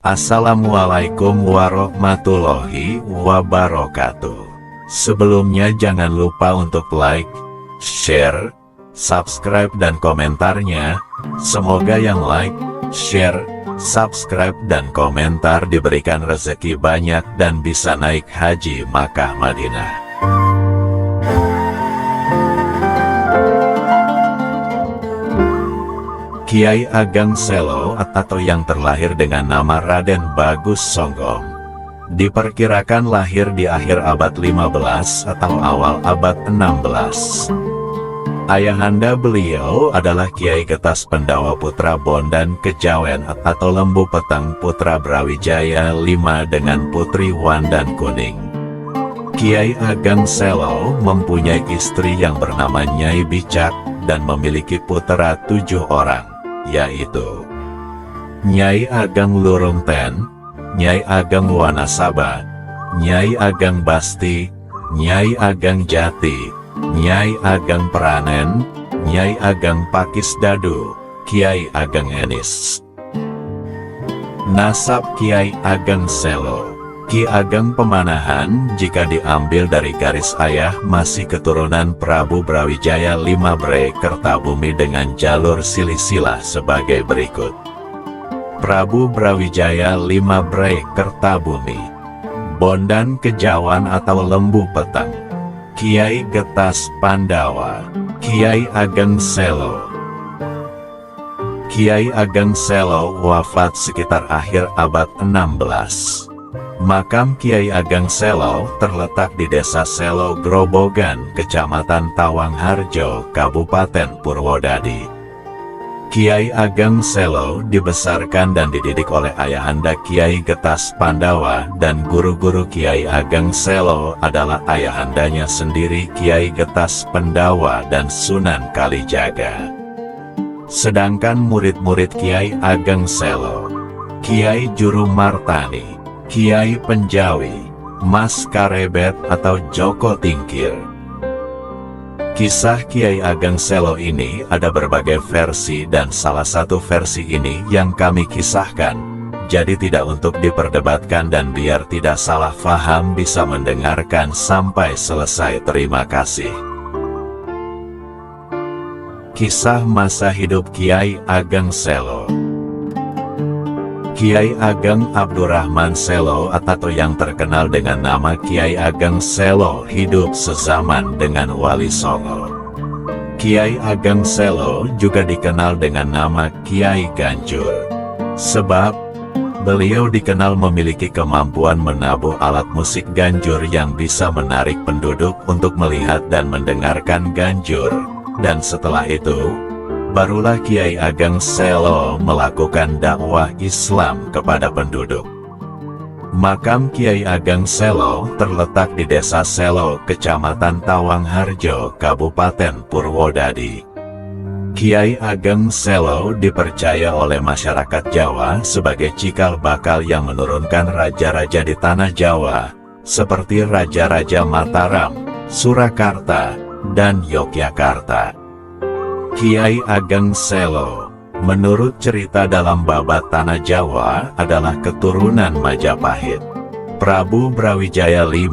Assalamualaikum warahmatullahi wabarakatuh. Sebelumnya jangan lupa untuk like, share, subscribe dan komentarnya. Semoga yang like, share, subscribe dan komentar diberikan rezeki banyak dan bisa naik haji Makkah Madinah. Kiai Ageng Selo atau yang terlahir dengan nama Raden Bagus Songgong diperkirakan lahir di akhir abad 15 atau awal abad 16. Ayahanda beliau adalah Kiai Getas Pendawa Putra Bondan Kejawen atau Lembu Peteng Putra Brawijaya V dengan Putri Wandan Kuning. Kiai Ageng Selo mempunyai istri yang bernama Nyai Bicak dan memiliki putra 7 orang, yaitu Nyai Ageng Lurungten, Nyai Ageng Wanasaba, Nyai Ageng Basti, Nyai Ageng Jati, Nyai Ageng Pranen, Nyai Ageng Pakis Dadu, Kiai Ageng Enis. Nasab Kiai Ageng Selo. Ki Ageng Pemanahan jika diambil dari garis ayah masih keturunan Prabu Brawijaya V Bre Kertabumi dengan jalur silsilah sebagai berikut. Prabu Brawijaya V Bre Kertabumi, Bondan Kejawan atau Lembu Peteng, Kiai Getas Pandawa, Kiai Ageng Selo. Kiai Ageng Selo wafat sekitar akhir abad 16. Makam Kiai Ageng Selo terletak di Desa Selo Grobogan, Kecamatan Tawangharjo, Kabupaten Purwodadi. Kiai Ageng Selo dibesarkan dan dididik oleh ayahanda Kiai Getas Pandawa dan guru-guru Kiai Ageng Selo adalah ayahandanya sendiri Kiai Getas Pendawa dan Sunan Kalijaga. Sedangkan murid-murid Kiai Ageng Selo, Kiai Juru Martani, Kiai Penjawi, Mas Karebet atau Joko Tingkir. Kisah Kiai Ageng Selo ini ada berbagai versi dan salah satu versi ini yang kami kisahkan. Jadi tidak untuk diperdebatkan dan biar tidak salah faham bisa mendengarkan sampai selesai. Terima kasih. Kisah masa hidup Kiai Ageng Selo. Kiai Ageng Abdurrahman Selo atau yang terkenal dengan nama Kiai Ageng Selo hidup sezaman dengan Wali Songo. Kiai Ageng Selo juga dikenal dengan nama Kiai Ganjur, sebab beliau dikenal memiliki kemampuan menabuh alat musik ganjur yang bisa menarik penduduk untuk melihat dan mendengarkan ganjur, dan setelah itu barulah Kiai Ageng Selo melakukan dakwah Islam kepada penduduk. Makam Kiai Ageng Selo terletak di Desa Selo, Kecamatan Tawangharjo, Kabupaten Purwodadi. Kiai Ageng Selo dipercaya oleh masyarakat Jawa sebagai cikal bakal yang menurunkan raja-raja di tanah Jawa, seperti Raja-Raja Mataram, Surakarta, dan Yogyakarta. Kiai Ageng Selo, menurut cerita dalam babat Tanah Jawa, adalah keturunan Majapahit. Prabu Brawijaya V,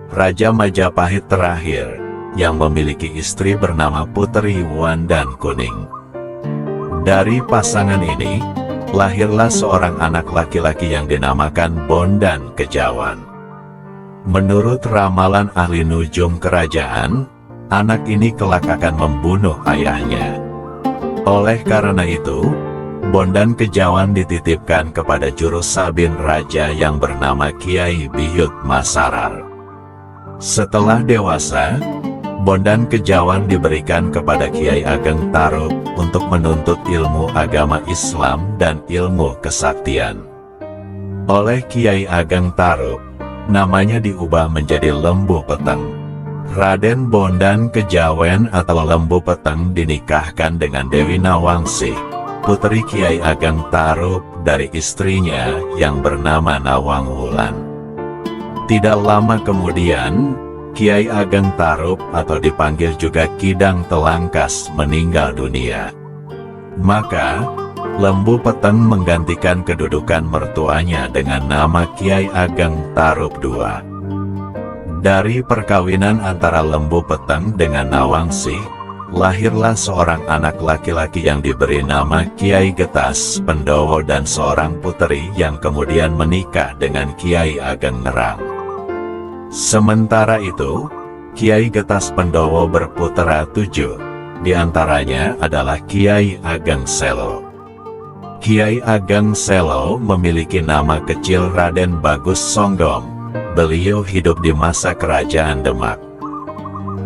Raja Majapahit terakhir, yang memiliki istri bernama Putri Wandan Kuning. Dari pasangan ini, lahirlah seorang anak laki-laki yang dinamakan Bondan Kejawan. Menurut ramalan ahli nujum kerajaan, anak ini kelak akan membunuh ayahnya. Oleh karena itu, Bondan Kejawan dititipkan kepada juru sabin raja yang bernama Kiai Biyut Masarar. Setelah dewasa, Bondan Kejawan diberikan kepada Kiai Ageng Tarup untuk menuntut ilmu agama Islam dan ilmu kesaktian. Oleh Kiai Ageng Tarup, namanya diubah menjadi Lembu Peteng. Raden Bondan Kejawen atau Lembu Peteng dinikahkan dengan Dewi Nawangsih, putri Kiai Ageng Tarup dari istrinya yang bernama Nawangwulan. Tidak lama kemudian, Kiai Ageng Tarup atau dipanggil juga Kidang Telangkas meninggal dunia. Maka, Lembu Peteng menggantikan kedudukan mertuanya dengan nama Kiai Ageng Tarup II. Dari perkawinan antara Lembu Peteng dengan Nawangsih, lahirlah seorang anak laki-laki yang diberi nama Kiai Getas Pendowo dan seorang puteri yang kemudian menikah dengan Kiai Ageng Ngerang. Sementara itu, Kiai Getas Pendowo berputera 7, diantaranya adalah Kiai Ageng Selo. Kiai Ageng Selo memiliki nama kecil Raden Bagus Songgom. Beliau hidup di masa kerajaan Demak,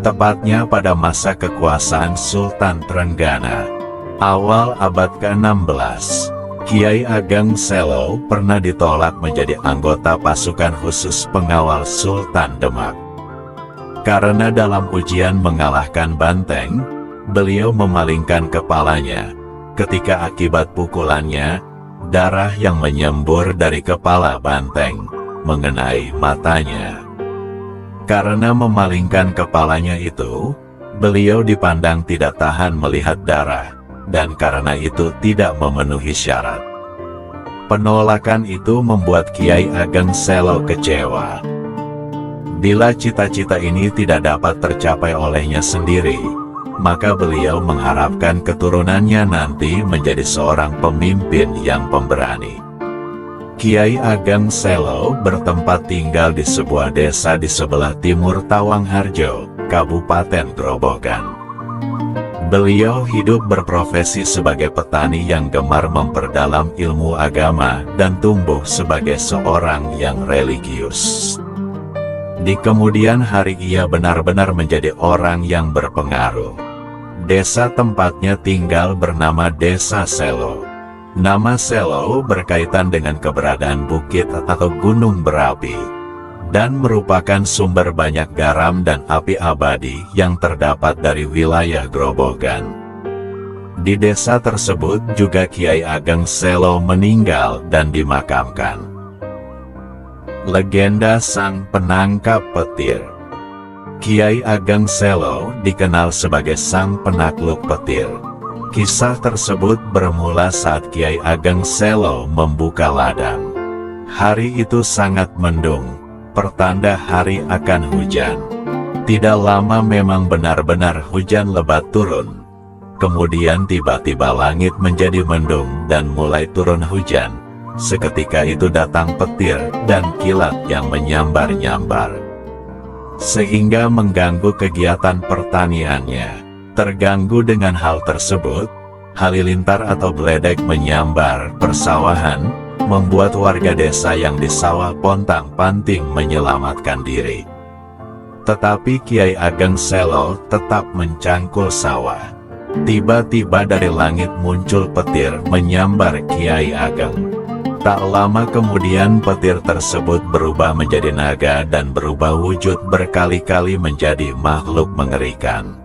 tepatnya pada masa kekuasaan Sultan Trenggana. Awal abad ke-16, Kiai Ageng Selo pernah ditolak menjadi anggota pasukan khusus pengawal Sultan Demak. Karena dalam ujian mengalahkan banteng, beliau memalingkan kepalanya. Ketika akibat pukulannya, darah yang menyembur dari kepala banteng mengenai matanya. Karena memalingkan kepalanya itu, beliau dipandang tidak tahan melihat darah, dan karena itu tidak memenuhi syarat. Penolakan itu membuat Kiai Ageng Selo kecewa. Bila cita-cita ini tidak dapat tercapai olehnya sendiri, maka beliau mengharapkan keturunannya nanti menjadi seorang pemimpin yang pemberani. Kiai Ageng Selo bertempat tinggal di sebuah desa di sebelah timur Tawangharjo, Kabupaten Grobogan. Beliau hidup berprofesi sebagai petani yang gemar memperdalam ilmu agama dan tumbuh sebagai seorang yang religius. Di kemudian hari ia benar-benar menjadi orang yang berpengaruh. Desa tempatnya tinggal bernama Desa Selo. Nama Selo berkaitan dengan keberadaan bukit atau gunung berapi, dan merupakan sumber banyak garam dan api abadi yang terdapat dari wilayah Grobogan. Di desa tersebut juga Kiai Ageng Selo meninggal dan dimakamkan. Legenda Sang Penangkap Petir. Kiai Ageng Selo dikenal sebagai sang penakluk petir. Kisah tersebut bermula saat Kiai Ageng Selo membuka ladang. Hari itu sangat mendung, pertanda hari akan hujan. Tidak lama memang benar-benar hujan lebat turun. Kemudian tiba-tiba langit menjadi mendung dan mulai turun hujan. Seketika itu datang petir dan kilat yang menyambar-nyambar, sehingga mengganggu kegiatan pertaniannya. Terganggu dengan hal tersebut, halilintar atau bledek menyambar persawahan, membuat warga desa yang di sawah pontang-panting menyelamatkan diri. Tetapi Kiai Ageng Selo tetap mencangkul sawah. Tiba-tiba dari langit muncul petir menyambar Kiai Ageng. Tak lama kemudian petir tersebut berubah menjadi naga dan berubah wujud berkali-kali menjadi makhluk mengerikan.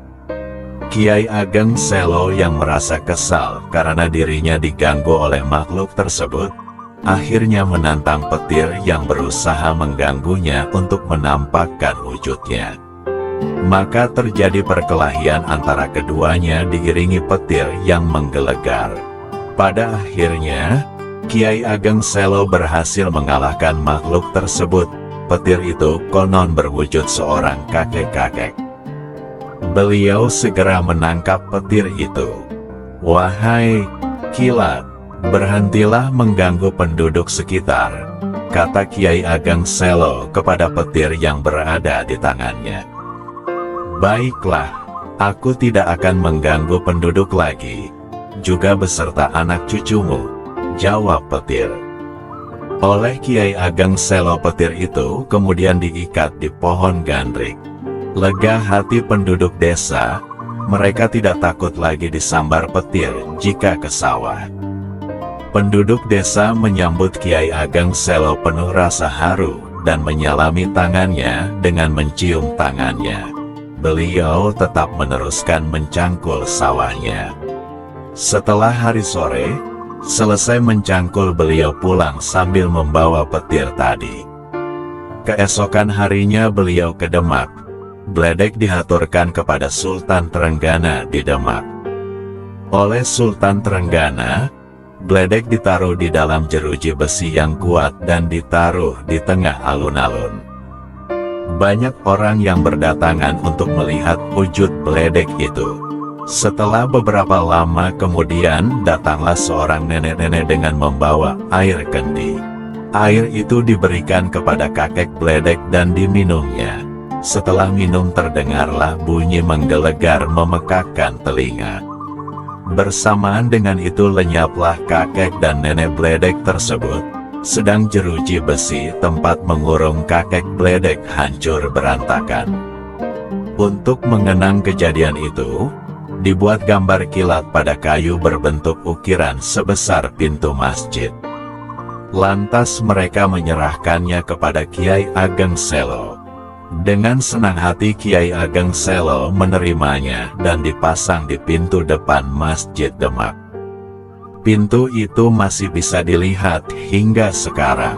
Kiai Ageng Selo yang merasa kesal karena dirinya diganggu oleh makhluk tersebut, akhirnya menantang petir yang berusaha mengganggunya untuk menampakkan wujudnya. Maka terjadi perkelahian antara keduanya diiringi petir yang menggelegar. Pada akhirnya, Kiai Ageng Selo berhasil mengalahkan makhluk tersebut. Petir itu konon berwujud seorang kakek-kakek. Beliau segera menangkap petir itu. "Wahai kilat, berhentilah mengganggu penduduk sekitar," kata Kiai Ageng Selo kepada petir yang berada di tangannya. "Baiklah, aku tidak akan mengganggu penduduk lagi, juga beserta anak cucumu," jawab petir. Oleh Kiai Ageng Selo, petir itu kemudian diikat di pohon gandrik. Lega hati penduduk desa, mereka tidak takut lagi disambar petir jika ke sawah. Penduduk desa menyambut Kiai Ageng Selo penuh rasa haru dan menyalami tangannya dengan mencium tangannya. Beliau tetap meneruskan mencangkul sawahnya. Setelah hari sore, selesai mencangkul, beliau pulang sambil membawa petir tadi. Keesokan harinya beliau ke Demak. Bledek dihaturkan kepada Sultan Trenggana di Demak. Oleh Sultan Trenggana, Bledek ditaruh di dalam jeruji besi yang kuat dan ditaruh di tengah alun-alun. Banyak orang yang berdatangan untuk melihat wujud bledek itu. Setelah beberapa lama kemudian, datanglah seorang nenek-nenek dengan membawa air kendi. Air itu diberikan kepada kakek bledek dan diminumnya. Setelah minum terdengarlah bunyi menggelegar memekakkan telinga. Bersamaan dengan itu lenyaplah kakek dan nenek bledek tersebut, sedang jeruji besi tempat mengurung kakek bledek hancur berantakan. Untuk mengenang kejadian itu, dibuat gambar kilat pada kayu berbentuk ukiran sebesar pintu masjid. Lantas mereka menyerahkannya kepada Kiai Ageng Selo. Dengan senang hati Kiai Ageng Selo menerimanya dan dipasang di pintu depan Masjid Demak. Pintu itu masih bisa dilihat hingga sekarang.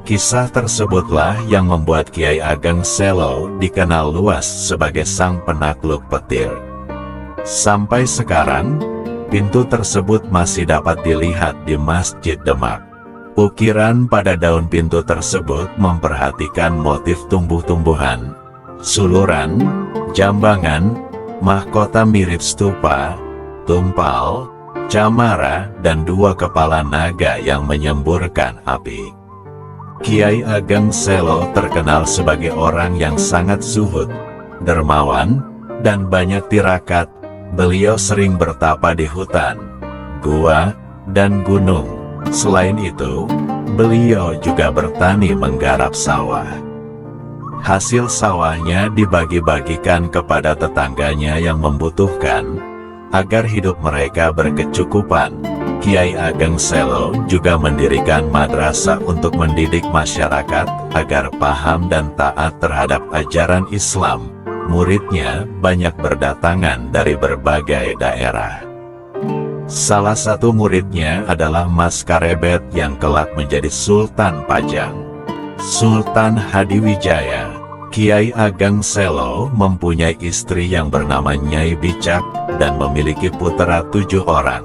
Kisah tersebutlah yang membuat Kiai Ageng Selo dikenal luas sebagai sang penakluk petir. Sampai sekarang, pintu tersebut masih dapat dilihat di Masjid Demak. Ukiran pada daun pintu tersebut memperhatikan motif tumbuh-tumbuhan, suluran, jambangan, mahkota mirip stupa, tumpal, camara, dan dua kepala naga yang menyemburkan api. Kiai Ageng Selo terkenal sebagai orang yang sangat zuhud, dermawan, dan banyak tirakat. Beliau sering bertapa di hutan, gua, dan gunung. Selain itu, beliau juga bertani menggarap sawah. Hasil sawahnya dibagi-bagikan kepada tetangganya yang membutuhkan, agar hidup mereka berkecukupan. Kiai Ageng Selo juga mendirikan madrasah untuk mendidik masyarakat agar paham dan taat terhadap ajaran Islam. Muridnya banyak berdatangan dari berbagai daerah. Salah satu muridnya adalah Mas Karebet yang kelak menjadi Sultan Pajang, Sultan Hadiwijaya. Kiai Ageng Selo mempunyai istri yang bernama Nyai Bicak dan memiliki putra 7 orang,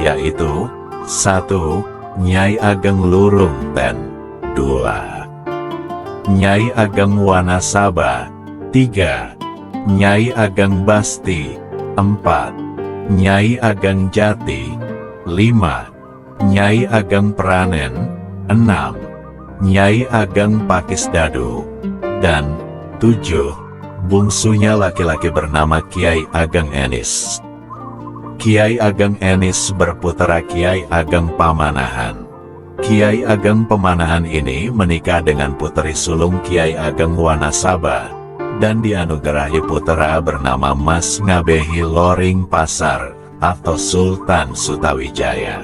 yaitu 1. Nyai Ageng Lurung Ten, 2. Nyai Ageng Wanasaba, 3. Nyai Ageng Basti, 4. Nyai Ageng Jati, 5. Nyai Ageng Pranen, 6. Nyai Ageng Pakisdadu, dan 7. Bungsunya laki-laki bernama Kiai Ageng Enis. Kiai Ageng Enis berputra Kiai Ageng Pamanahan. Kiai Ageng Pamanahan ini menikah dengan putri sulung Kiai Ageng Wanasaba, dan dianugerahi putra bernama Mas Ngabehi Loring Pasar atau Sultan Sutawijaya.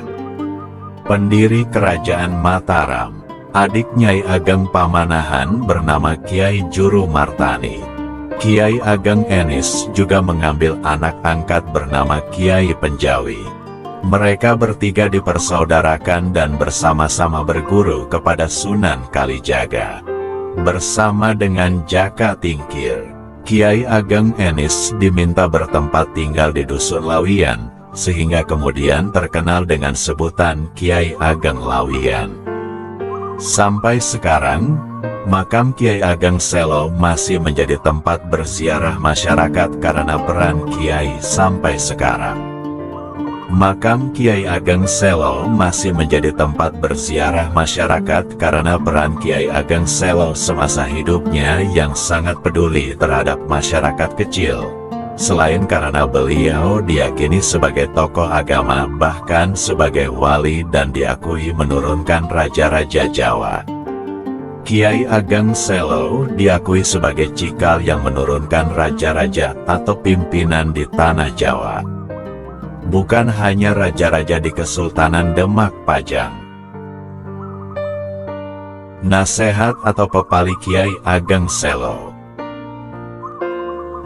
Pendiri Kerajaan Mataram, adik Nyai Ageng Pamanahan bernama Kiai Juru Martani. Kiai Ageng Enis juga mengambil anak angkat bernama Kiai Penjawi. Mereka bertiga dipersaudarakan dan bersama-sama berguru kepada Sunan Kalijaga. Bersama dengan Jaka Tingkir, Kiai Ageng Enis diminta bertempat tinggal di Dusun Lawian, sehingga kemudian terkenal dengan sebutan Kiai Ageng Lawian. Sampai sekarang, makam Kiai Ageng Selo masih menjadi tempat berziarah masyarakat karena peran Kiai sampai sekarang. Makam Kiai Ageng Selo masih menjadi tempat berziarah masyarakat karena peran Kiai Ageng Selo semasa hidupnya yang sangat peduli terhadap masyarakat kecil. Selain karena beliau diyakini sebagai tokoh agama, bahkan sebagai wali dan diakui menurunkan raja-raja Jawa. Kiai Ageng Selo diakui sebagai cikal yang menurunkan raja-raja atau pimpinan di tanah Jawa. Bukan hanya raja-raja di Kesultanan Demak Pajang. Nasihat atau pepali Kiai Ageng Selo.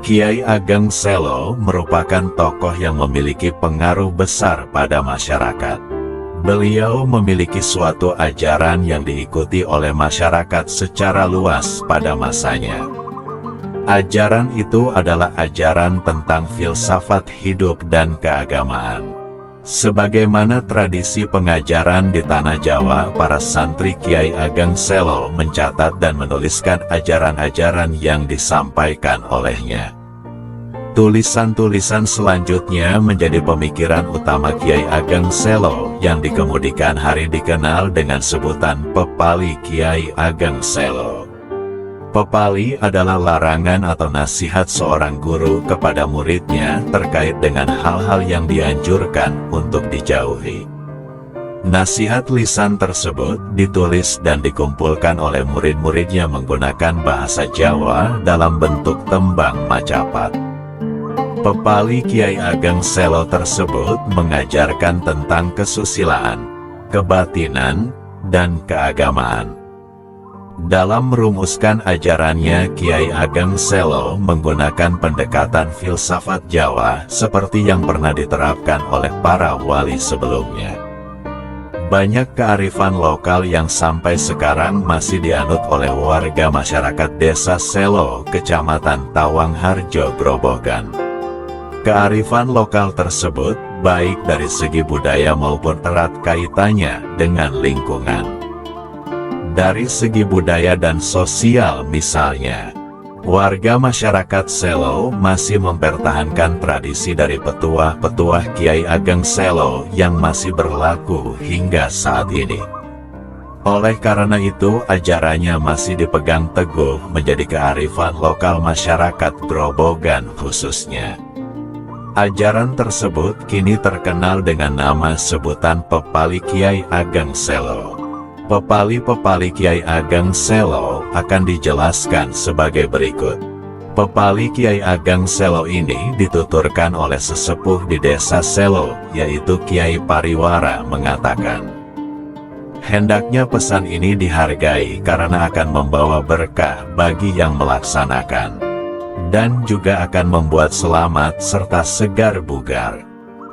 Kiai Ageng Selo merupakan tokoh yang memiliki pengaruh besar pada masyarakat. Beliau memiliki suatu ajaran yang diikuti oleh masyarakat secara luas pada masanya. Ajaran itu adalah ajaran tentang filsafat hidup dan keagamaan. Sebagaimana tradisi pengajaran di Tanah Jawa, para santri Kiai Ageng Selo mencatat dan menuliskan ajaran-ajaran yang disampaikan olehnya. Tulisan-tulisan selanjutnya menjadi pemikiran utama Kiai Ageng Selo yang di kemudian hari dikenal dengan sebutan Pepali Kiai Ageng Selo. Pepali adalah larangan atau nasihat seorang guru kepada muridnya terkait dengan hal-hal yang dianjurkan untuk dijauhi. Nasihat lisan tersebut ditulis dan dikumpulkan oleh murid-muridnya menggunakan bahasa Jawa dalam bentuk tembang macapat. Pepali Kiai Ageng Selo tersebut mengajarkan tentang kesusilaan, kebatinan, dan keagamaan. Dalam merumuskan ajarannya, Kiai Ageng Selo menggunakan pendekatan filsafat Jawa seperti yang pernah diterapkan oleh para wali sebelumnya. Banyak kearifan lokal yang sampai sekarang masih dianut oleh warga masyarakat Desa Selo, Kecamatan Tawangharjo, Grobogan. Kearifan lokal tersebut baik dari segi budaya maupun erat kaitannya dengan lingkungan. Dari segi budaya dan sosial misalnya, warga masyarakat Selo masih mempertahankan tradisi dari petuah-petuah Kiai Ageng Selo yang masih berlaku hingga saat ini. Oleh karena itu, ajarannya masih dipegang teguh menjadi kearifan lokal masyarakat Grobogan khususnya. Ajaran tersebut kini terkenal dengan nama sebutan Pepali Kiai Ageng Selo. Pepali-pepali Kiai Ageng Selo akan dijelaskan sebagai berikut. Pepali Kiai Ageng Selo ini dituturkan oleh sesepuh di Desa Selo, yaitu Kiai Pariwara, mengatakan, hendaknya pesan ini dihargai karena akan membawa berkah bagi yang melaksanakan, dan juga akan membuat selamat serta segar bugar.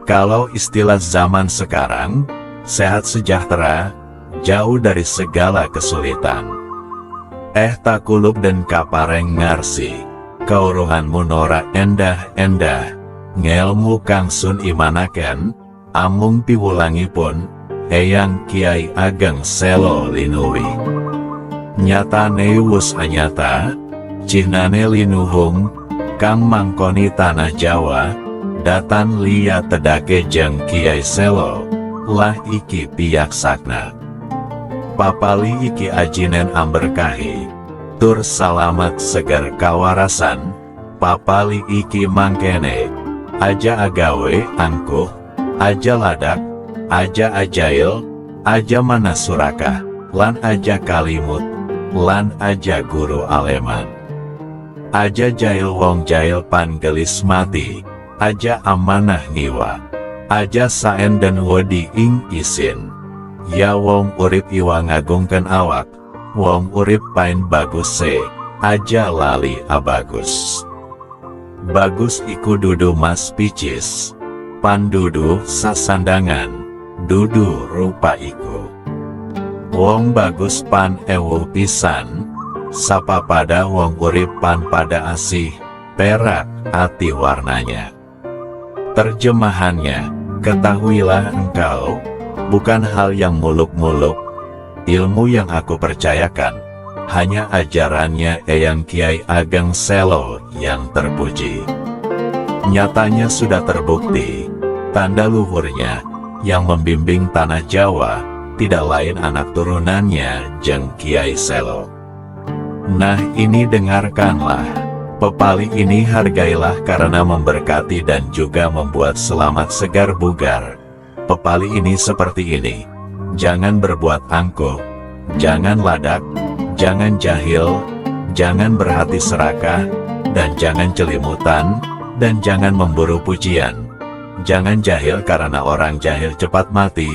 Kalau istilah zaman sekarang, sehat sejahtera, jauh dari segala kesulitan. Takulub dan kapareng ngarsi, kauruhanmu nora endah-endah, ngelmu kangsun imanaken, amung piwulangipun, Eyang Kiai Ageng Selo linuwi. Nyatane wus anyata, cihnane linuhung, kang mangkoni tanah Jawa, datan liya tedake jeng Kiai Selo, lah iki piyaksakna. Papali iki ajinen amberkahi, tur salamat segar kawarasan, papali iki mangkene, aja agawe angkuh, aja ladak, aja ajail, aja manasurakah, lan aja kalimut, lan aja guru aleman. Aja jail wong jail pangelis mati, aja amanah niwa, aja saen dan wedi ing isin. Ya wong urip iwa ngagungken awak, wong urip pain bagus se, aja lali abagus. Bagus iku dudu mas picis, pandudu sasandangan, dudu rupa iku. Wong bagus pan ewu pisan, sapa pada wong urip pan pada asih, perak ati warnanya. Terjemahannya, ketahuilah engkau, bukan hal yang muluk-muluk, ilmu yang aku percayakan, hanya ajarannya Eyang Kiai Ageng Selo yang terpuji. Nyatanya sudah terbukti, tanda luhurnya yang membimbing tanah Jawa tidak lain anak turunannya Jeng Kiai Selo. Nah ini dengarkanlah, pepali ini hargailah karena memberkati dan juga membuat selamat segar bugar. Pepali ini seperti ini, jangan berbuat angkuh, jangan ladak, jangan jahil, jangan berhati serakah, dan jangan celimutan, dan jangan memburu pujian. Jangan jahil karena orang jahil cepat mati,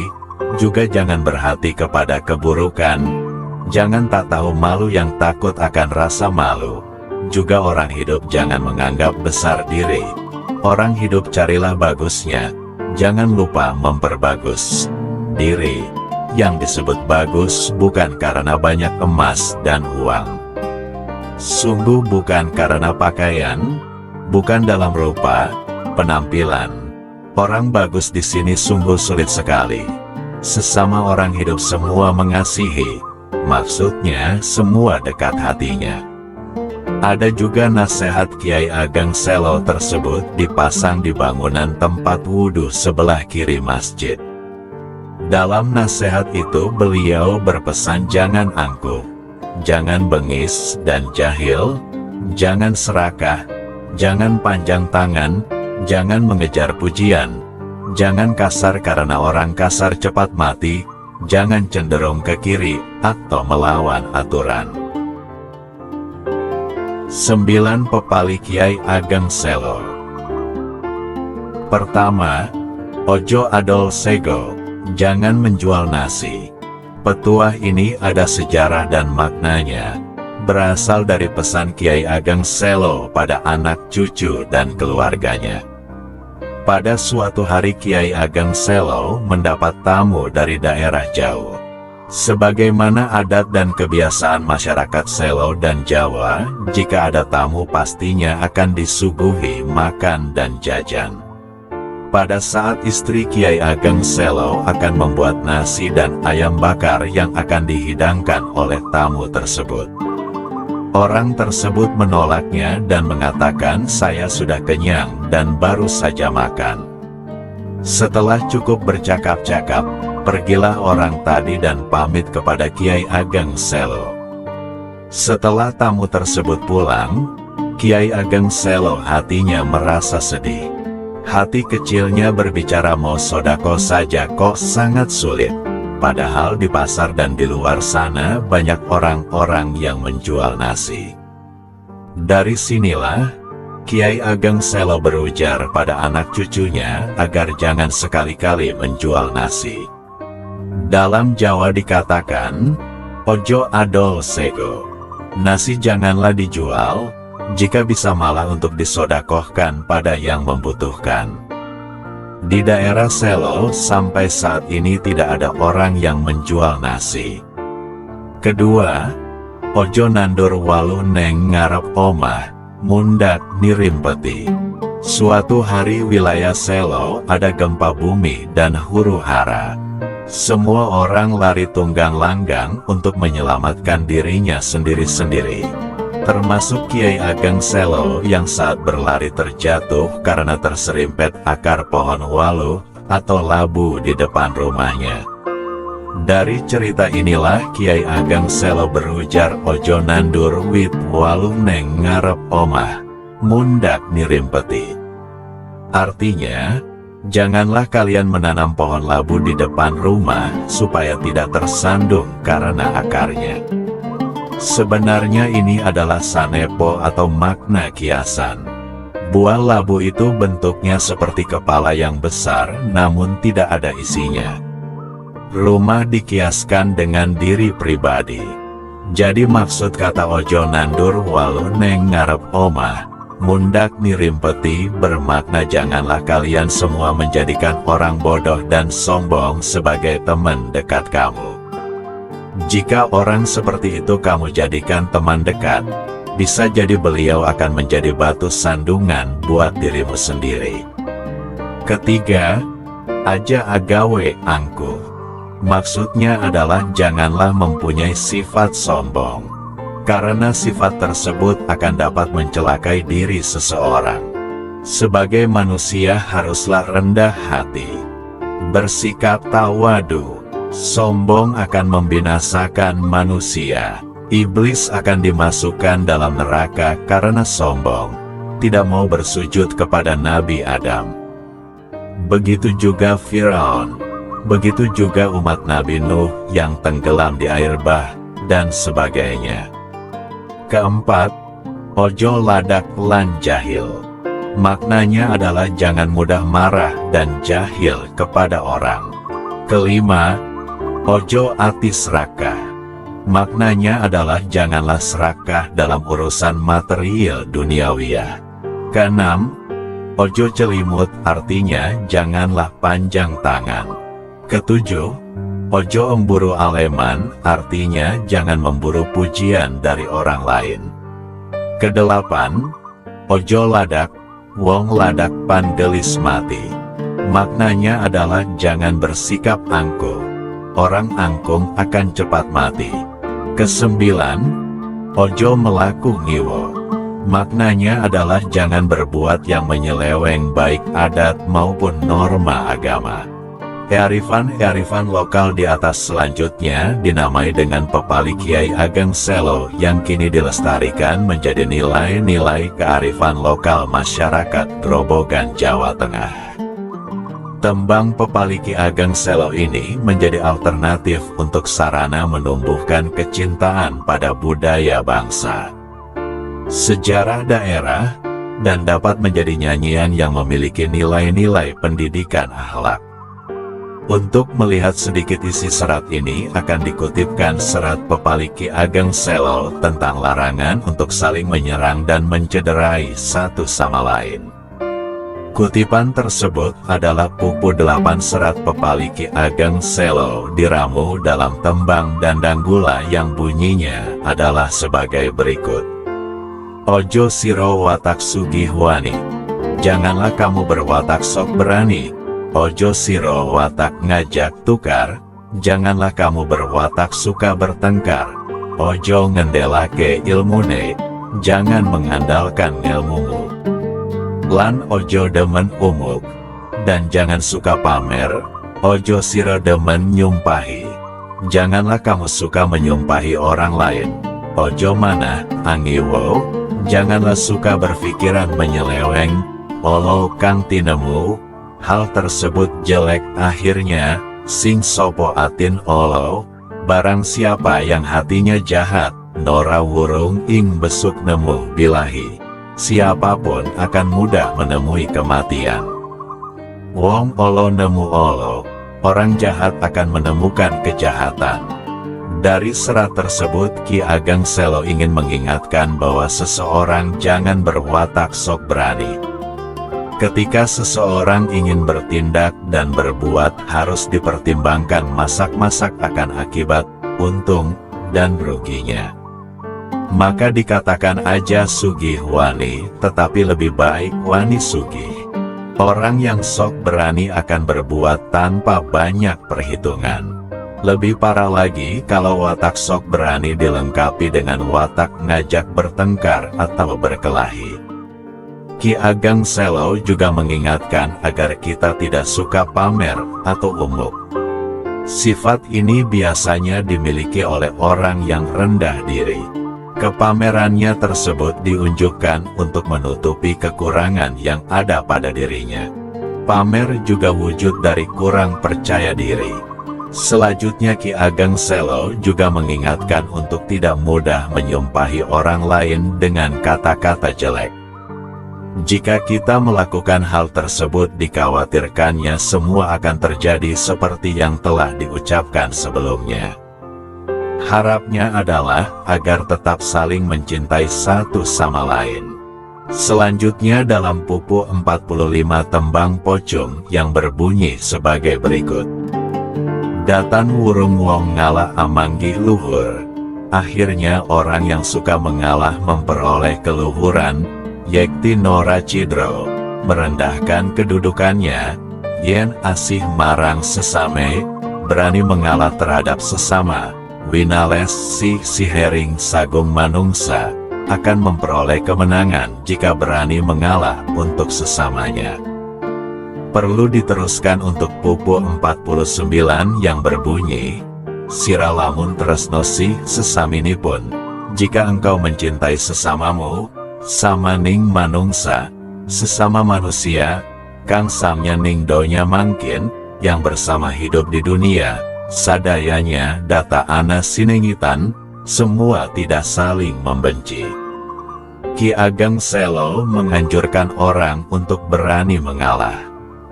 juga jangan berhati kepada keburukan, jangan tak tahu malu yang takut akan rasa malu, juga orang hidup jangan menganggap besar diri. Orang hidup carilah bagusnya, jangan lupa memperbagus diri. Yang disebut bagus bukan karena banyak emas dan uang. Sungguh bukan karena pakaian, bukan dalam rupa, penampilan, Orang bagus di sini sungguh sulit sekali. Sesama orang hidup semua mengasihi, maksudnya semua dekat hatinya. Ada juga nasihat Kiai Ageng Selo tersebut dipasang di bangunan tempat wudhu sebelah kiri masjid. Dalam nasihat itu beliau berpesan jangan angkuh, jangan bengis dan jahil, jangan serakah, jangan panjang tangan, jangan mengejar pujian, jangan kasar karena orang kasar cepat mati, jangan cenderung ke kiri atau melawan aturan. 9 pepali Kiai Ageng Selo. Pertama, ojo adol sego, jangan menjual nasi. Petuah ini ada sejarah dan maknanya, berasal dari pesan Kiai Ageng Selo pada anak cucu dan keluarganya. Pada suatu hari Kiai Ageng Selo mendapat tamu dari daerah jauh. Sebagaimana adat dan kebiasaan masyarakat Selo dan Jawa, jika ada tamu pastinya akan disuguhi makan dan jajan. Pada saat istri Kiai Ageng Selo akan membuat nasi dan ayam bakar yang akan dihidangkan oleh tamu tersebut. Orang tersebut menolaknya dan mengatakan saya sudah kenyang dan baru saja makan. Setelah cukup bercakap-cakap, pergilah orang tadi dan pamit kepada Kiai Ageng Selo. Setelah tamu tersebut pulang, Kiai Ageng Selo hatinya merasa sedih. Hati kecilnya berbicara mau sodako saja kok sangat sulit. Padahal di pasar dan di luar sana banyak orang-orang yang menjual nasi. Dari sinilah Kiai Ageng Selo berujar pada anak cucunya agar jangan sekali-kali menjual nasi. Dalam Jawa dikatakan, ojo adol sego. Nasi janganlah dijual, jika bisa malah untuk disodakohkan pada yang membutuhkan. Di daerah Selo sampai saat ini tidak ada orang yang menjual nasi. Kedua, ojo nandur walu neng ngarep omah, mundak nirim peti. Suatu hari wilayah Selo ada gempa bumi dan huru-hara. Semua orang lari tunggang langgang untuk menyelamatkan dirinya sendiri-sendiri. Termasuk Kiai Ageng Selo yang saat berlari terjatuh karena terserimpet akar pohon walu atau labu di depan rumahnya. Dari cerita inilah Kiai Ageng Selo berujar ojo nandur wit walu neng ngarep omah, mundak nirim peti. Artinya, janganlah kalian menanam pohon labu di depan rumah supaya tidak tersandung karena akarnya. Sebenarnya ini adalah sanepo atau makna kiasan. Buah labu itu bentuknya seperti kepala yang besar namun tidak ada isinya. Rumah dikiaskan dengan diri pribadi. Jadi maksud kata ojo nandur walu neng ngarep omah, mundak nirim peti bermakna janganlah kalian semua menjadikan orang bodoh dan sombong sebagai teman dekat kamu. Jika orang seperti itu kamu jadikan teman dekat, bisa jadi beliau akan menjadi batu sandungan buat dirimu sendiri. Ketiga, aja agawe angkuh. Maksudnya adalah janganlah mempunyai sifat sombong, karena sifat tersebut akan dapat mencelakai diri seseorang. Sebagai manusia haruslah rendah hati, bersikap tawadu. Sombong akan membinasakan manusia. Iblis akan dimasukkan dalam neraka karena sombong, tidak mau bersujud kepada Nabi Adam. Begitu juga Firaun, begitu juga umat Nabi Nuh yang tenggelam di air bah, dan sebagainya. Keempat, ojo ladak lan jahil. Maknanya adalah jangan mudah marah dan jahil kepada orang. Kelima, ojo ati serakah. Maknanya adalah janganlah serakah dalam urusan material duniawiyah. Keenam, ojo celimut artinya janganlah panjang tangan. Ketujuh, ojo emburu aleman artinya jangan memburu pujian dari orang lain. Kedelapan, ojo ladak, wong ladak pandelis mati. Maknanya adalah jangan bersikap angkuh. Orang angkuh akan cepat mati. Kesembilan, ojo melaku ngiwo. Maknanya adalah jangan berbuat yang menyeleweng baik adat maupun norma agama. Kearifan lokal di atas selanjutnya dinamai dengan Pepali Kiai Ageng Selo yang kini dilestarikan menjadi nilai-nilai kearifan lokal masyarakat Grobogan, Jawa Tengah. Tembang Pepali Ki Ageng Selo ini menjadi alternatif untuk sarana menumbuhkan kecintaan pada budaya bangsa, sejarah daerah, dan dapat menjadi nyanyian yang memiliki nilai-nilai pendidikan akhlak. Untuk melihat sedikit isi serat ini akan dikutipkan serat Pepali Ki Ageng Selo tentang larangan untuk saling menyerang dan mencederai satu sama lain. Kutipan tersebut adalah pupu 8 serat Pepali Ki Ageng Selo diramu dalam tembang Dandang Gula yang bunyinya adalah sebagai berikut. Ojo siro watak sugih wani, janganlah kamu berwatak sok berani. Ojo siro watak ngajak tukar, janganlah kamu berwatak suka bertengkar. Ojo ngendelake ilmune, jangan mengandalkan ilmumu. Lan ojo demen umuk, dan jangan suka pamer. Ojo siro demen nyumpahi, janganlah kamu suka menyumpahi orang lain. Ojo mana angiwo, janganlah suka berpikiran menyeleweng. Olo kang tinemu, hal tersebut jelek akhirnya. Sing sopo atin olo, barang siapa yang hatinya jahat, nora wurung ing besuk nemu bilahi. Siapapun akan mudah menemui kematian. Wong olo nemu olo, orang jahat akan menemukan kejahatan. Dari serat tersebut Ki Ageng Selo ingin mengingatkan bahwa seseorang jangan berwatak sok berani. Ketika seseorang ingin bertindak dan berbuat harus dipertimbangkan masak-masak akan akibat, untung, dan ruginya. Maka dikatakan aja sugih wani, tetapi lebih baik wani sugih. Orang yang sok berani akan berbuat tanpa banyak perhitungan. Lebih parah lagi kalau watak sok berani dilengkapi dengan watak ngajak bertengkar atau berkelahi. Ki Ageng Selo juga mengingatkan agar kita tidak suka pamer atau umuk. Sifat ini biasanya dimiliki oleh orang yang rendah diri. Kepamerannya tersebut diunjukkan untuk menutupi kekurangan yang ada pada dirinya. Pamer juga wujud dari kurang percaya diri. Selanjutnya Ki Ageng Selo juga mengingatkan untuk tidak mudah menyumpahi orang lain dengan kata-kata jelek. Jika kita melakukan hal tersebut dikhawatirkannya semua akan terjadi seperti yang telah diucapkan sebelumnya. Harapnya adalah agar tetap saling mencintai satu sama lain. Selanjutnya dalam pupu 45 tembang pocung yang berbunyi sebagai berikut. Datan wurung wong ngalah amanggih luhur. Akhirnya orang yang suka mengalah memperoleh keluhuran. Yekti Nora Cidro merendahkan kedudukannya. Yen asih marang sesame, berani mengalah terhadap sesama. Winales si hering sagung manungsa akan memperoleh kemenangan jika berani mengalah untuk sesamanya. Perlu diteruskan untuk pupu 49 yang berbunyi, Siralamun tresnosi sesaminipun, jika engkau mencintai sesamamu, samaning manungsa, sesama manusia, kang samnya ning donya mangkin, yang bersama hidup di dunia, sadayanya data ana sinengitan, semua tidak saling membenci. Ki Ageng Selo menganjurkan orang untuk berani mengalah.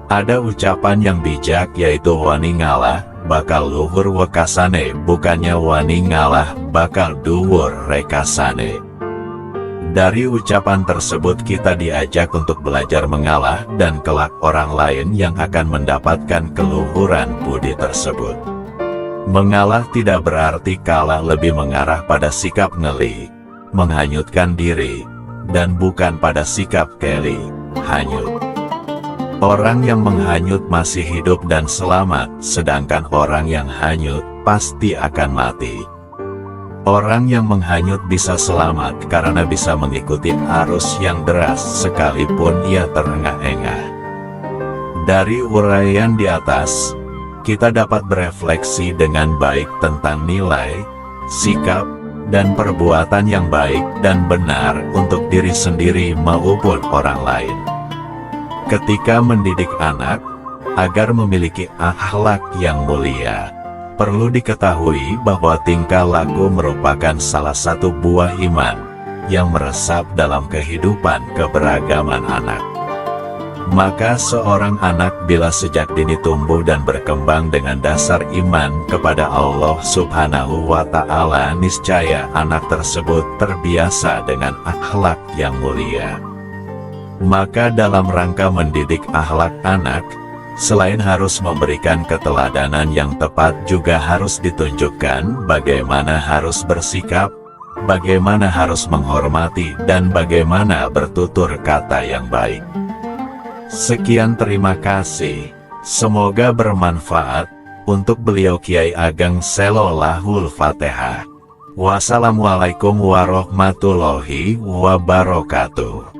Ada ucapan yang bijak yaitu wani ngalah, bakal luhur wekasane, bukannya wani ngalah, bakal duwur rekasane. Dari ucapan tersebut kita diajak untuk belajar mengalah dan kelak orang lain yang akan mendapatkan keluhuran budi tersebut. Mengalah tidak berarti kalah, lebih mengarah pada sikap ngeli, menghanyutkan diri, dan bukan pada sikap keli, hanyut. Orang yang menghanyut masih hidup dan selamat, sedangkan orang yang hanyut pasti akan mati. Orang yang menghanyut bisa selamat karena bisa mengikuti arus yang deras sekalipun ia terengah-engah. Dari uraian di atas, kita dapat berefleksi dengan baik tentang nilai, sikap, dan perbuatan yang baik dan benar untuk diri sendiri maupun orang lain. Ketika mendidik anak agar memiliki akhlak yang mulia, perlu diketahui bahwa tingkah laku merupakan salah satu buah iman yang meresap dalam kehidupan keberagaman anak. Maka seorang anak bila sejak dini tumbuh dan berkembang dengan dasar iman kepada Allah Subhanahu wa Ta'ala, niscaya anak tersebut terbiasa dengan akhlak yang mulia. Maka dalam rangka mendidik akhlak anak, selain harus memberikan keteladanan yang tepat, juga harus ditunjukkan bagaimana harus bersikap, bagaimana harus menghormati, dan bagaimana bertutur kata yang baik. Sekian, terima kasih. Semoga bermanfaat. Untuk beliau Kiai Ageng Selo Lahul Fatihah. Wassalamualaikum warahmatullahi wabarakatuh.